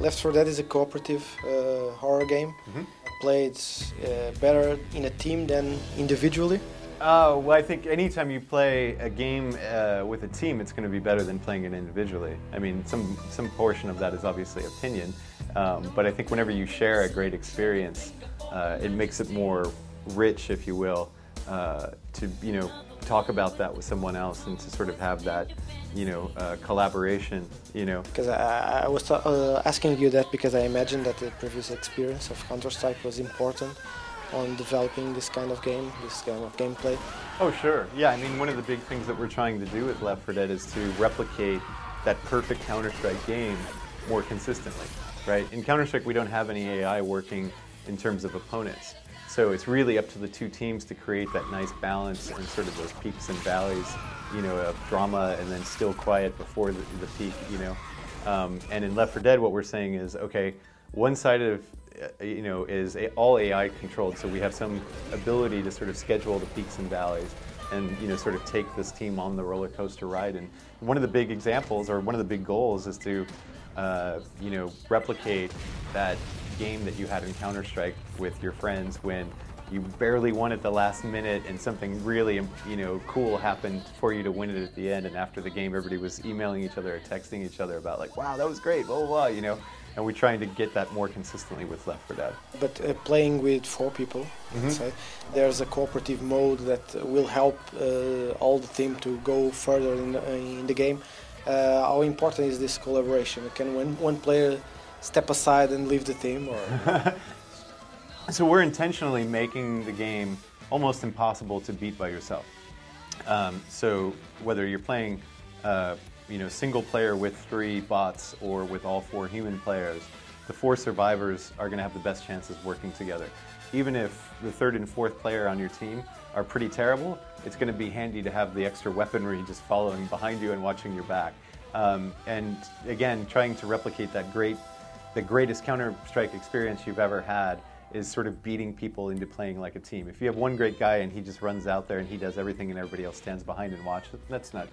Left 4 Dead is a cooperative horror game. Played better in a team than individually. Well, I think anytime you play a game with a team, it's going to be better than playing it individually. I mean, some portion of that is obviously opinion, but I think whenever you share a great experience, it makes it more rich, if you will, to talk about that with someone else and to sort of have that collaboration. Because I was asking you that because I imagine that the previous experience of Counter-Strike was important on developing this kind of game, this kind of gameplay. Oh, sure. Yeah, I mean, one of the big things that we're trying to do with Left 4 Dead is to replicate that perfect Counter-Strike game more consistently, right? In Counter-Strike, we don't have any AI working in terms of opponents. So it's really up to the two teams to create that nice balance and sort of those peaks and valleys, of drama and then still quiet before the peak, And in Left 4 Dead, what we're saying is, okay, one side of is all AI controlled, so we have some ability to sort of schedule the peaks and valleys and sort of take this team on the roller coaster ride. And one of the big examples, or one of the big goals, is to replicate that game that you had in Counter-Strike with your friends when you barely won at the last minute and something really cool happened for you to win it at the end, and after the game everybody was emailing each other or texting each other about like, wow, that was great, blah blah blah, and we're trying to get that more consistently with Left 4 Dead. But playing with 4 people, let's say, there's a cooperative mode that will help all the team to go further in the game. How important is this collaboration? Can one player step aside and leave the team? Or? So we're intentionally making the game almost impossible to beat by yourself. So whether you're playing single player with 3 bots or with all 4 human players, the 4 survivors are going to have the best chances working together. Even if the 3rd and 4th player on your team are pretty terrible, it's going to be handy to have the extra weaponry just following behind you and watching your back. And again, trying to replicate the greatest Counter-Strike experience you've ever had is sort of beating people into playing like a team. If you have one great guy and he just runs out there and he does everything and everybody else stands behind and watches, that's not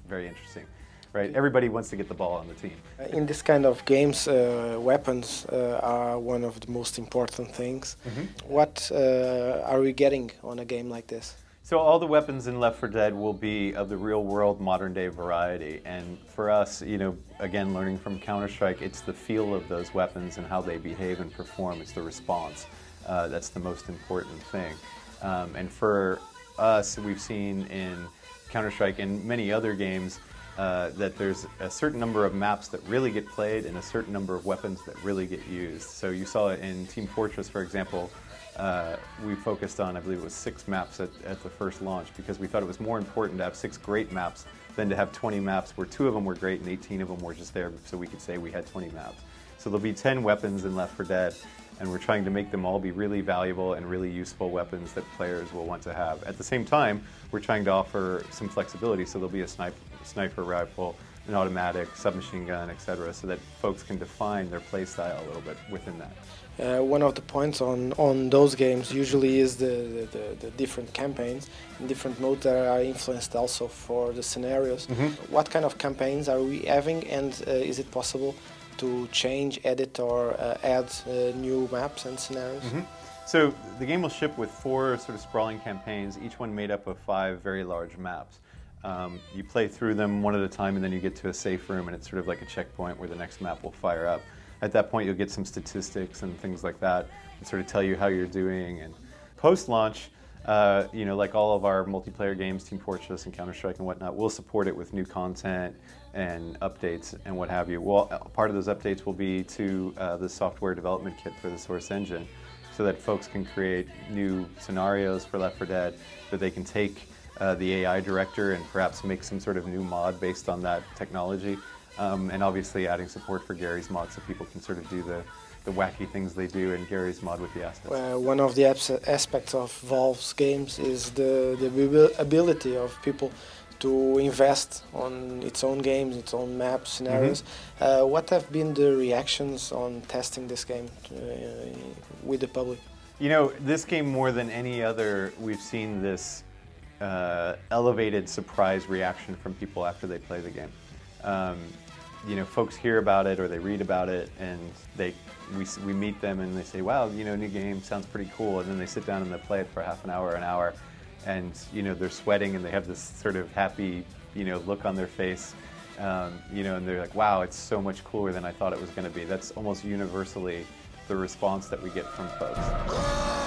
very interesting. Right? Everybody wants to get the ball on the team. In this kind of games, weapons are one of the most important things. What are we getting on a game like this? So all the weapons in Left 4 Dead will be of the real-world, modern-day variety. And for us, again, learning from Counter-Strike, it's the feel of those weapons and how they behave and perform. It's the response. That's the most important thing. And for us, we've seen in Counter-Strike and many other games that there's a certain number of maps that really get played and a certain number of weapons that really get used. So you saw it in Team Fortress, for example. We focused on, I believe it was 6 maps at the first launch, because we thought it was more important to have 6 great maps than to have 20 maps where 2 of them were great and 18 of them were just there so we could say we had 20 maps. So there'll be 10 weapons in Left 4 Dead, and we're trying to make them all be really valuable and really useful weapons that players will want to have. At the same time, we're trying to offer some flexibility, so there'll be a sniper rifle, an automatic, submachine gun, etc., so that folks can define their play style a little bit within that. One of the points on those games usually is the different campaigns and different modes that are influenced also for the scenarios. What kind of campaigns are we having, and is it possible to change, edit, or add new maps and scenarios? So the game will ship with 4 sort of sprawling campaigns, each one made up of 5 very large maps. You play through them one at a time, and then you get to a safe room, and it's sort of like a checkpoint where the next map will fire up. At that point, you'll get some statistics and things like that, and sort of tell you how you're doing. And post-launch, like all of our multiplayer games, Team Fortress and Counter-Strike and whatnot, we'll support it with new content and updates and what have you. Well, part of those updates will be to the software development kit for the Source engine, so that folks can create new scenarios for Left 4 Dead, that they can take the AI director and perhaps make some sort of new mod based on that technology. And obviously adding support for Gary's mod so people can sort of do the wacky things they do in Gary's mod with the assets. One of the aspects of Valve's games is the ability of people to invest on its own games, its own map scenarios. What have been the reactions on testing this game with the public? This game, more than any other, we've seen this elevated surprise reaction from people after they play the game. you know, folks hear about it or they read about it, and we meet them and they say, wow, you know, new game sounds pretty cool, and then they sit down and they play it for half an hour, and you know, they're sweating and they have this sort of happy, you know, look on their face, you know, and they're like, wow, it's so much cooler than I thought it was going to be. That's almost universally the response that we get from folks.